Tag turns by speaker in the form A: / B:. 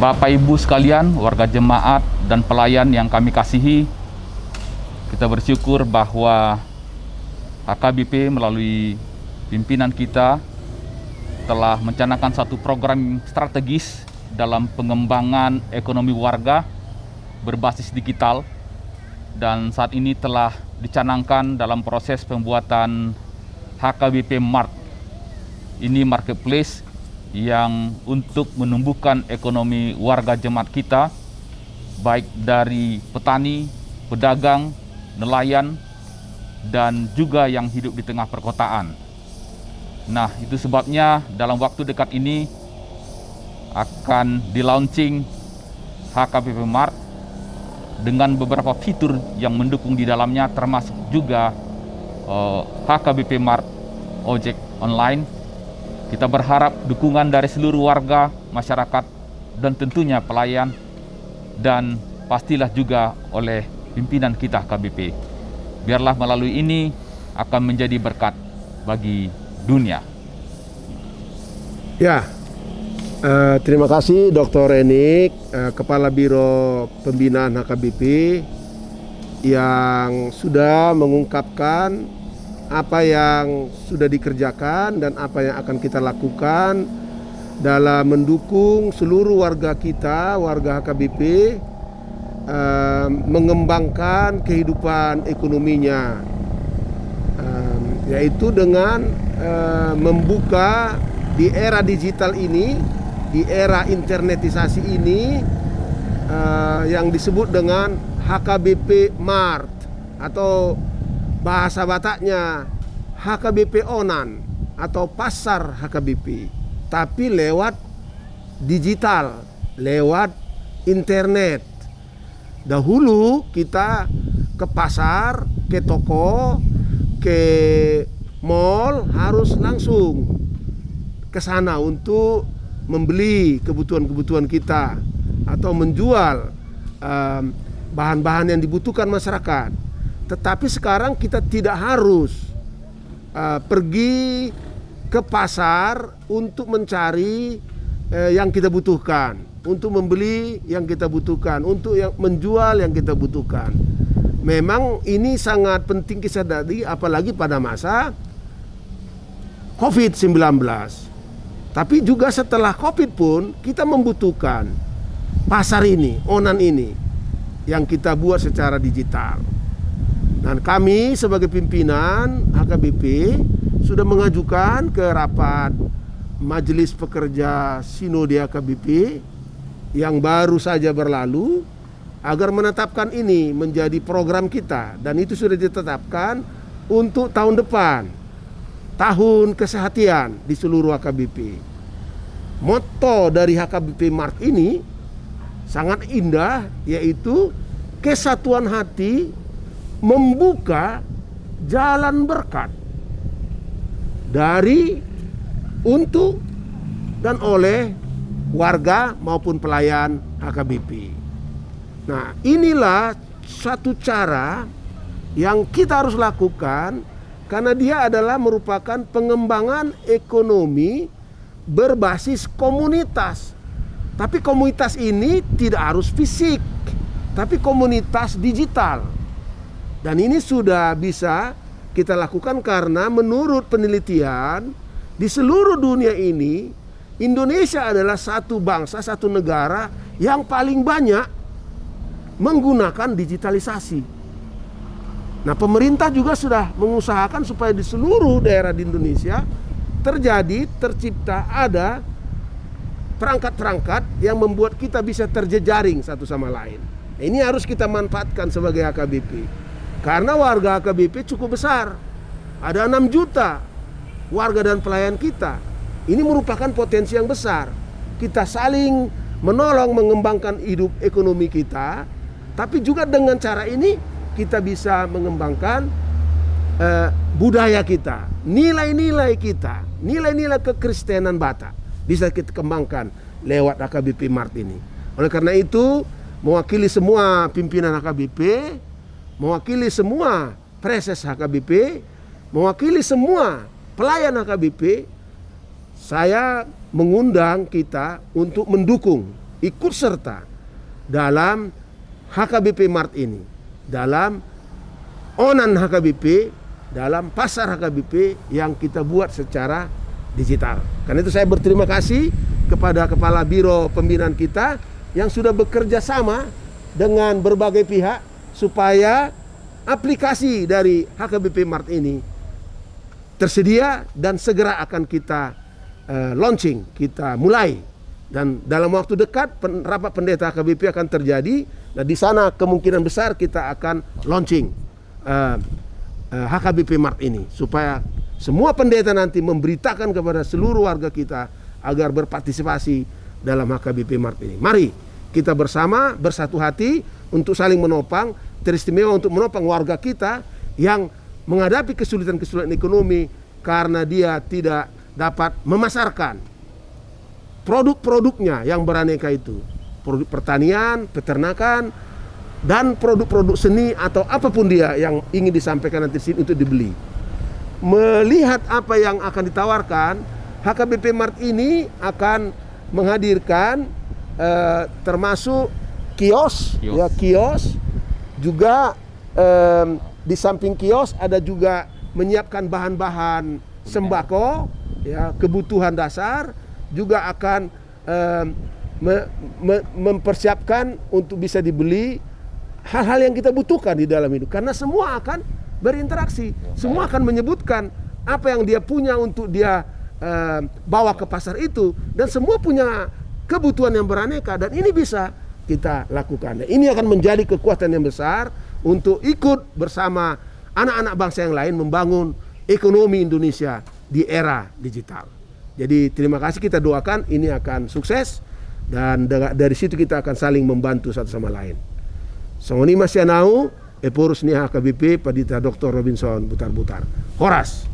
A: Bapak Ibu sekalian, warga jemaat dan pelayan yang kami kasihi, kita bersyukur bahwa HKBP melalui pimpinan kita telah mencanangkan satu program strategis dalam pengembangan ekonomi warga berbasis digital, dan saat ini telah dicanangkan dalam proses pembuatan HKBP Mart. Ini marketplace yang untuk menumbuhkan ekonomi warga jemaat kita, baik dari petani, pedagang, nelayan, dan juga yang hidup di tengah perkotaan. Nah, itu sebabnya dalam waktu dekat ini akan di-launching HKBP Mart dengan beberapa fitur yang mendukung di dalamnya, termasuk juga HKBP Mart ojek online. Kita berharap dukungan dari seluruh warga, masyarakat, dan tentunya pelayan, dan pastilah juga oleh pimpinan kita HKBP. Biarlah melalui ini akan menjadi berkat bagi dunia.
B: Ya, terima kasih Dr. Renik, Kepala Biro Pembinaan HKBP, yang sudah mengungkapkan apa yang sudah dikerjakan dan apa yang akan kita lakukan dalam mendukung seluruh warga kita, warga HKBP, mengembangkan kehidupan ekonominya, yaitu dengan membuka di era digital ini, di era internetisasi ini, yang disebut dengan HKBP Mart, atau bahasa Bataknya HKBP Onan atau pasar HKBP, tapi lewat digital, lewat internet. Dahulu kita ke pasar, ke toko, ke mall harus langsung ke sana untuk membeli kebutuhan-kebutuhan kita atau menjual bahan-bahan yang dibutuhkan masyarakat. Tetapi sekarang kita tidak harus pergi ke pasar untuk mencari yang kita butuhkan, untuk membeli yang kita butuhkan, untuk menjual yang kita butuhkan. Memang ini sangat penting kita sadari, apalagi pada masa COVID-19. Tapi juga setelah COVID pun kita membutuhkan pasar ini, Onan ini, yang kita buat secara digital. Dan kami sebagai pimpinan HKBP sudah mengajukan ke rapat Majelis Pekerja Sinode HKBP yang baru saja berlalu agar menetapkan ini menjadi program kita, dan itu sudah ditetapkan untuk tahun depan, tahun kesehatan di seluruh HKBP. Motto dari HKBP Mart ini sangat indah, yaitu kesatuan hati membuka jalan berkat dari, untuk, dan oleh warga maupun pelayan HKBP. Nah, inilah satu cara yang kita harus lakukan, karena dia adalah merupakan pengembangan ekonomi berbasis komunitas. Tapi komunitas ini tidak harus fisik, tapi komunitas digital. Dan ini sudah bisa kita lakukan karena menurut penelitian di seluruh dunia ini, Indonesia adalah satu bangsa, satu negara yang paling banyak menggunakan digitalisasi. Nah, pemerintah juga sudah mengusahakan supaya di seluruh daerah di Indonesia tercipta ada perangkat-perangkat yang membuat kita bisa terjejaring satu sama lain. Nah, ini harus kita manfaatkan sebagai HKBP. Karena warga HKBP cukup besar, ada 6 juta warga dan pelayan kita. Ini merupakan potensi yang besar. Kita saling menolong mengembangkan hidup ekonomi kita, tapi juga dengan cara ini kita bisa mengembangkan budaya kita, nilai-nilai kita, nilai-nilai kekristenan Batak bisa kita kembangkan lewat HKBP Mart ini. Oleh karena itu, mewakili semua pimpinan HKBP, mewakili semua preses HKBP, mewakili semua pelayan HKBP, saya mengundang kita untuk mendukung ikut serta dalam HKBP Mart ini, dalam onan HKBP, dalam pasar HKBP yang kita buat secara digital. Karena itu saya berterima kasih kepada Kepala Biro Pembinaan kita yang sudah bekerja sama dengan berbagai pihak supaya aplikasi dari HKBP Mart ini tersedia dan segera akan kita launching, kita mulai. Dan dalam waktu dekat rapat pendeta HKBP akan terjadi. Nah, di sana kemungkinan besar kita akan launching HKBP Mart ini supaya semua pendeta nanti memberitakan kepada seluruh warga kita agar berpartisipasi dalam HKBP Mart ini. Mari kita bersama bersatu hati untuk saling menopang, teristimewa untuk menopang warga kita yang menghadapi kesulitan-kesulitan ekonomi karena dia tidak dapat memasarkan produk-produknya yang beraneka itu. Produk pertanian, peternakan, dan produk-produk seni atau apapun dia yang ingin disampaikan nanti sini untuk dibeli. Melihat apa yang akan ditawarkan, HKBP Mart ini akan menghadirkan termasuk kios. Ya, kios juga di samping kios ada juga menyiapkan bahan-bahan sembako, ya, kebutuhan dasar, juga akan mempersiapkan untuk bisa dibeli hal-hal yang kita butuhkan di dalam hidup. Karena semua akan berinteraksi, semua akan menyebutkan apa yang dia punya untuk dia bawa ke pasar itu, dan semua punya kebutuhan yang beraneka, dan ini bisa kita lakukan. Ini akan menjadi kekuatan yang besar untuk ikut bersama anak-anak bangsa yang lain membangun ekonomi Indonesia di era digital. Jadi terima kasih, kita doakan ini akan sukses, dan dari situ kita akan saling membantu satu sama lain. Songoni Masianau, Eporus Nia HKBP, Padita Dr. Robinson Butar-Butar. Horas.